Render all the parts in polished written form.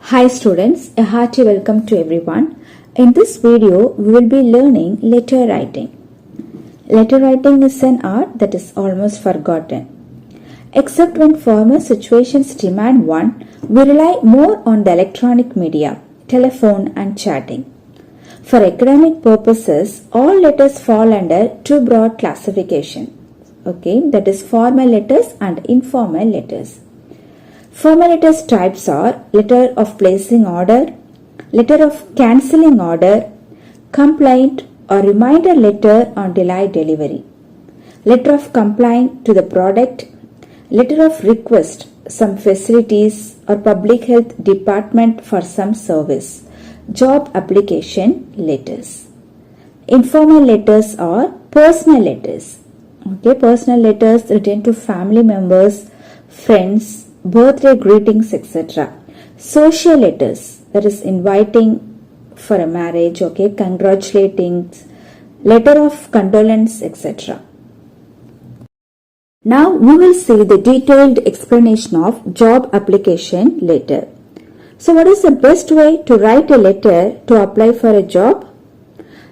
Hi students, a hearty welcome to everyone. In this video, we will be learning letter writing. Letter writing is an art that is almost forgotten. Except when formal situations demand one, we rely more on the electronic media, telephone and chatting. For academic purposes, all letters fall under two broad classifications. That is formal letters and informal letters. Formal letters types are letter of placing order, letter of cancelling order, complaint or reminder letter on delayed delivery, letter of complaint to the product, letter of request, some facilities or public health department for some service, job application letters. Informal letters are personal letters. Personal letters written to family members, friends, birthday greetings, etc. Social letters, that is inviting for a marriage, congratulating, letter of condolence, etc. Now we will see the detailed explanation of job application letter. So what is the best way to write a letter to apply for a job?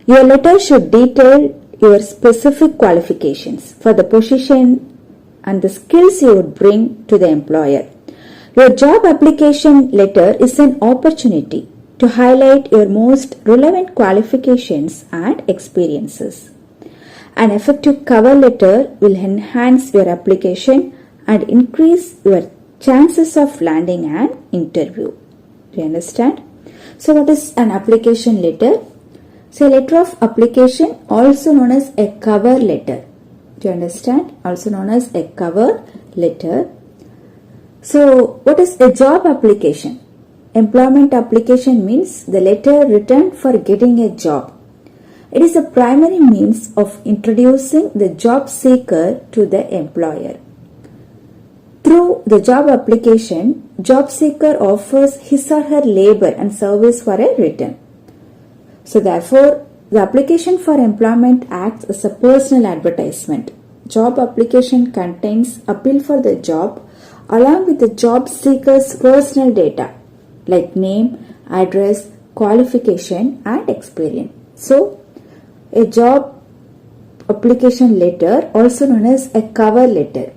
Your letter should detail your specific qualifications for the position and the skills you would bring to the employer. Your job application letter is an opportunity to highlight your most relevant qualifications and experiences. An effective cover letter will enhance your application and increase your chances of landing an interview. Do you understand? So what is an application letter? So a letter of application, also known as a cover letter. Do you understand? Also known as a cover letter. So, what is a job application? Employment application means the letter written for getting a job. It is a primary means of introducing the job seeker to the employer. Through the job application, job seeker offers his or her labor and service for a return. So, therefore, the application for employment acts as a personal advertisement. Job application contains appeal for the job along with the job seeker's personal data like name, address, qualification and experience. So, a job application letter, also known as a cover letter.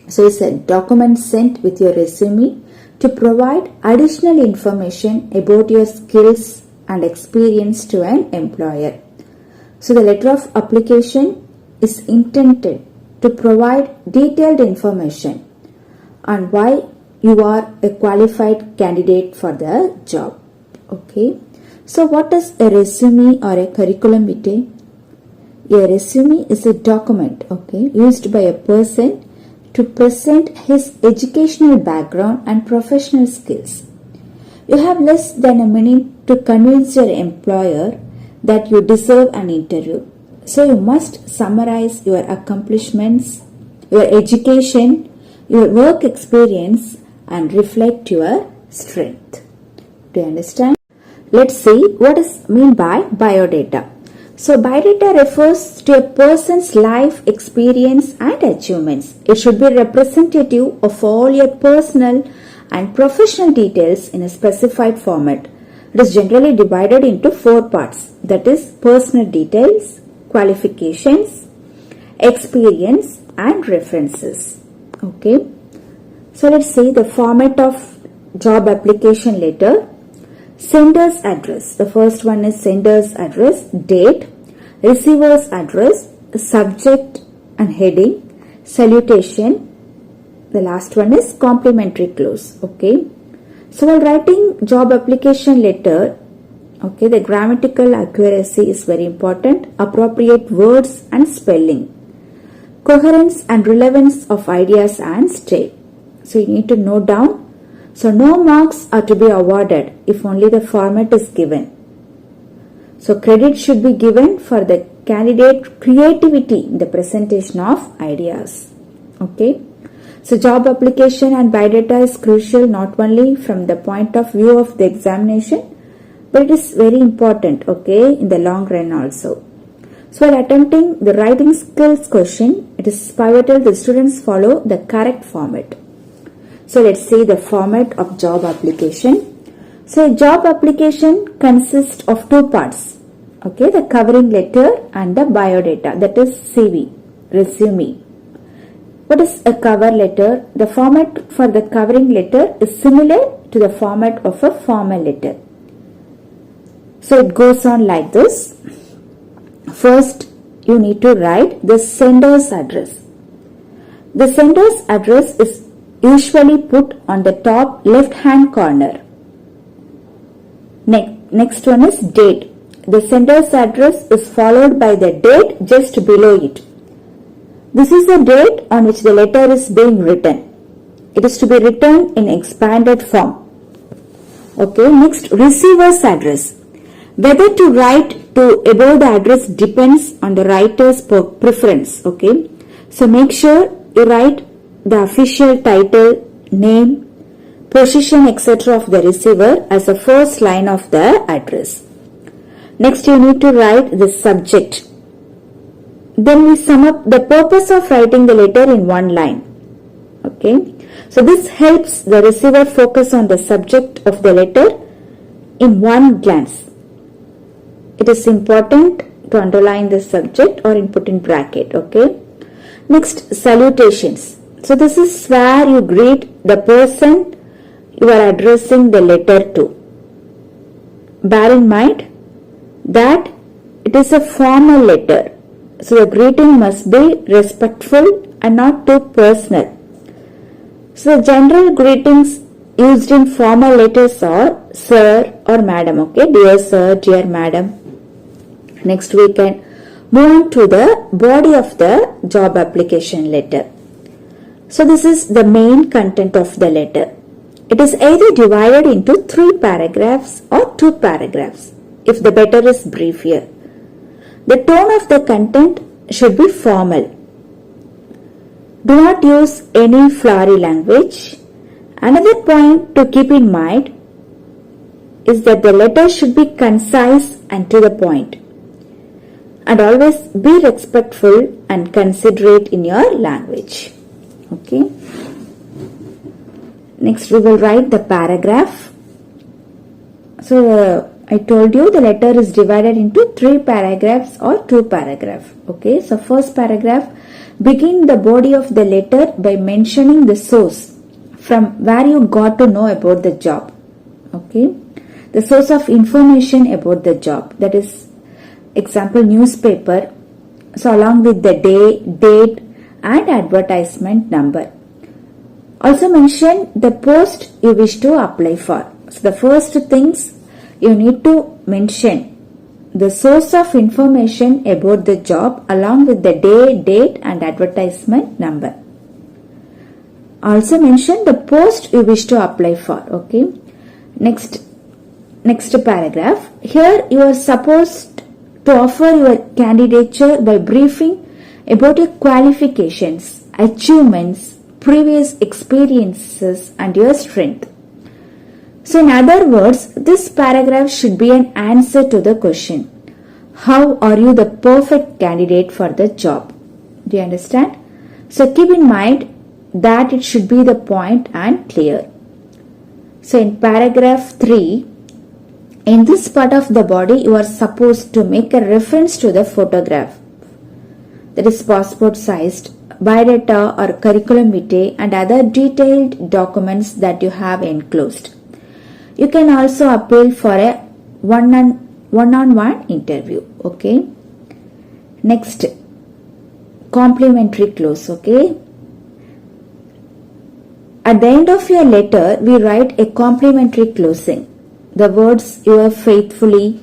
So, it's a document sent with your resume to provide additional information about your skills and experience to an employer. So, the letter of application is intended to provide detailed information on why you are a qualified candidate for the job. So what is a resume or a curriculum vitae? A resume is a document used by a person to present his educational background and professional skills. You have less than a minute to convince your employer that you deserve an interview. So you must summarize your accomplishments, your education, your work experience and reflect your strength. Do you understand? Let's see what is meant by biodata. So biodata refers to a person's life experience and achievements. It should be representative of all your personal and professional details in a specified format. It is generally divided into 4 parts, that is personal details, qualifications, experience and references. So let's see the format of job application letter. Sender's address. The first one is sender's address, date, receiver's address, subject and heading, salutation. The last one is complimentary clause. So while writing job application letter, the grammatical accuracy is very important, appropriate words and spelling, coherence and relevance of ideas and style. So you need to note down. So no marks are to be awarded if only the format is given. So credit should be given for the candidate creativity in the presentation of ideas. So job application and biodata is crucial not only from the point of view of the examination, but it is very important in the long run also. So while attempting the writing skills question, it is pivotal the students follow the correct format. So let's see the format of job application. So a job application consists of two parts. Okay, the covering letter and the biodata, that is CV, resume. What is a cover letter? The format for the covering letter is similar to the format of a formal letter. So it goes on like this. First, you need to write the sender's address. The sender's address is usually put on the top left hand corner. Next one is date. The sender's address is followed by the date just below it. This is the date on which the letter is being written. It is to be written in expanded form. Okay, next, receiver's address. Whether to write to above the address depends on the writer's preference. Okay, so make sure you write the official title, name, position, etc. of the receiver as the first line of the address. Next, you need to write the subject. Then we sum up the purpose of writing the letter in one line. Okay, so this helps the receiver focus on the subject of the letter in one glance. It is important to underline the subject or put in bracket. Okay, next, salutations. So this is where you greet the person you are addressing the letter to. Bear in mind that it is a formal letter. So the greeting must be respectful and not too personal. So the general greetings used in formal letters are sir or madam. Okay, dear sir, dear madam. Next, we can move on to the body of the job application letter. So this is the main content of the letter. It is either divided into 3 paragraphs or 2 paragraphs, if the better is brief here. The tone of the content should be formal. Do not use any flowery language. Another point to keep in mind is that the letter should be concise and to the point. And always be respectful and considerate in your language. Okay. Next, we will write the paragraph. So, I told you the letter is divided into 3 paragraphs or 2 paragraphs. Okay, so first paragraph, begin the body of the letter by mentioning the source from where you got to know about the job. Okay, the source of information about the job, that is example newspaper. So along with the day, date and advertisement number. Also mention the post you wish to apply for. So the first things you need to mention the source of information about the job along with the day, date and advertisement number. Also mention the post you wish to apply for. Okay. Next paragraph. Here you are supposed to offer your candidature by briefing about your qualifications, achievements, previous experiences and your strength. So in other words, this paragraph should be an answer to the question, how are you the perfect candidate for the job? Do you understand? So keep in mind that it should be the point and clear. So in paragraph 3, in this part of the body, you are supposed to make a reference to the photograph, that is passport sized, biodata or curriculum vitae and other detailed documents that you have enclosed. You can also appeal for a one-on-one interview. Okay. Next, complimentary clause. Okay. At the end of your letter, we write a complimentary closing. The words yours faithfully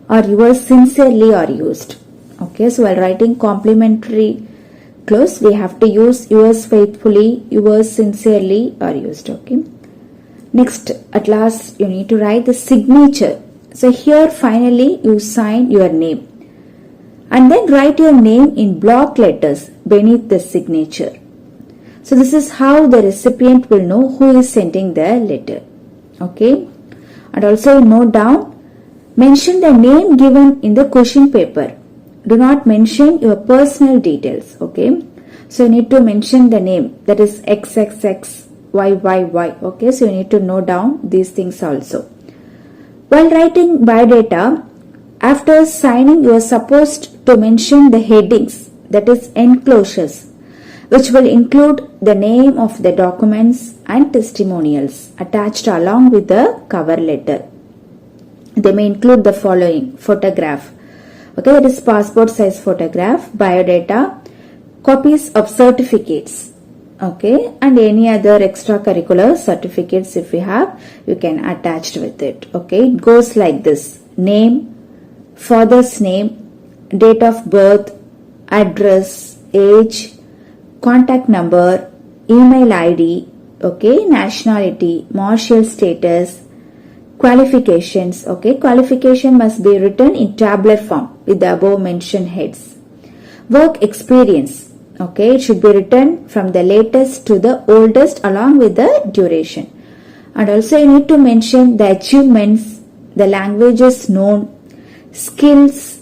or yours sincerely are used. Okay. So while writing complimentary clause, we have to use yours faithfully, yours sincerely are used. Okay. Next, at last, you need to write the signature. So here finally you sign your name and then write your name in block letters beneath the signature. So this is how the recipient will know who is sending the letter. Okay. And also note down, mention the name given in the question paper. Do not mention your personal details. Okay. So you need to mention the name, that is XXX. YYY. Okay, so you need to note down these things also. While writing biodata, after signing you are supposed to mention the headings, that is enclosures, which will include the name of the documents and testimonials attached along with the cover letter. They may include the following: photograph, okay, that is passport size photograph, biodata, copies of certificates, okay, and any other extracurricular certificates if you have, you can attach with it. Okay, it goes like this: name, father's name, date of birth, address, age, contact number, email ID, okay, nationality, marital status, qualifications, okay, qualification must be written in tabular form with the above mentioned heads. Work experience, okay, it should be written from the latest to the oldest along with the duration. And also you need to mention the achievements, the languages known, skills,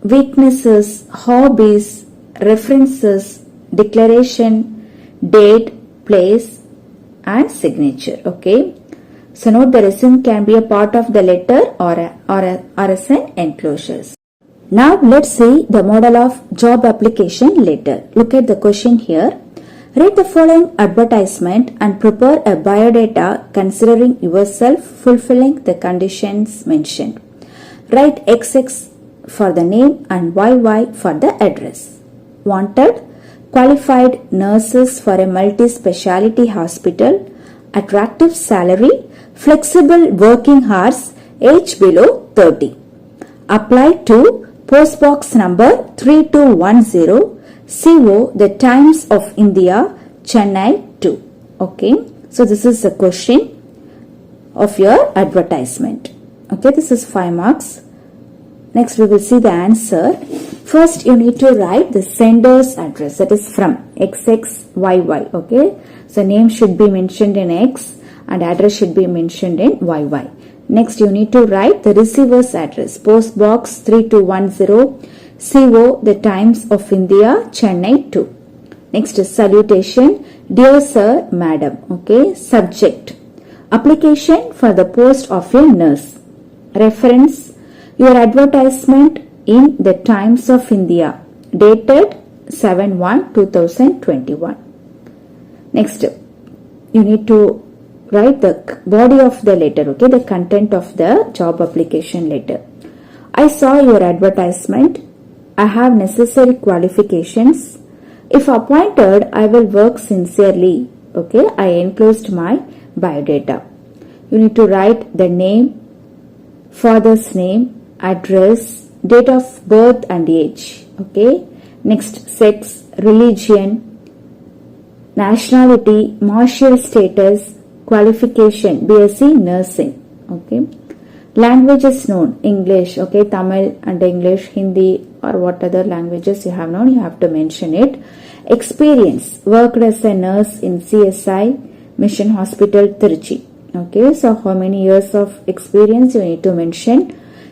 weaknesses, hobbies, references, declaration, date, place and signature. Okay, so note the resume can be a part of the letter or as an enclosures. Now let's see the model of job application letter. Look at the question here. Read the following advertisement and prepare a biodata considering yourself fulfilling the conditions mentioned. Write XX for the name and YY for the address. Wanted: qualified nurses for a multi-speciality hospital, attractive salary, flexible working hours, age below 30. Apply to Post Box number 3210, CO, The Times of India, Chennai 2. Okay, so this is the question of your advertisement. Okay, this is 5 marks. Next we will see the answer. First you need to write the sender's address, that is from XXYY. Okay, so name should be mentioned in X and address should be mentioned in YY. Next you need to write the receiver's address, Post Box 3210, CO, The Times of India, Chennai 2. Next is salutation: Dear Sir, Madam. Okay, subject: application for the post of a nurse. Reference: your advertisement in the Times of India, dated 7/1/2021. Next, you need to write the body of the letter, okay, the content of the job application letter. I saw your advertisement. I have necessary qualifications. If appointed, I will work sincerely. Okay, I enclosed my biodata. You need to write the name, father's name, address, date of birth and age. Okay, next sex, religion, nationality, marital status, qualification, BSc nursing. Okay, languages known: English, okay, Tamil and English, Hindi or what other languages you have known, you have to mention it. Experience: worked as a nurse in CSI Mission Hospital, Trichy. Okay, so how many years of experience you need to mention.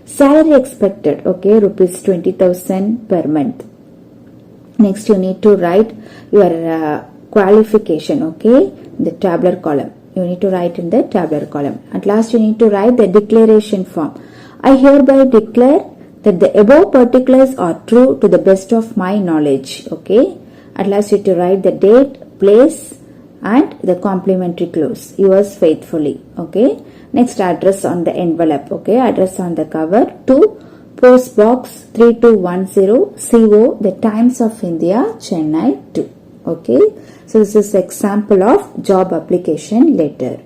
Salary expected, okay, rupees 20,000 per month. Next you need to write your qualification, okay, the tabular column. You need to write in the tabular column. At last you need to write the declaration form. I hereby declare that the above particulars are true to the best of my knowledge. Okay, at last you need to write the date, place and the complimentary clause, yours faithfully. Okay, next address on the envelope, okay, address on the cover to Post Box 3210, CO, The Times of India, Chennai 2. Okay, so this is example of job application letter.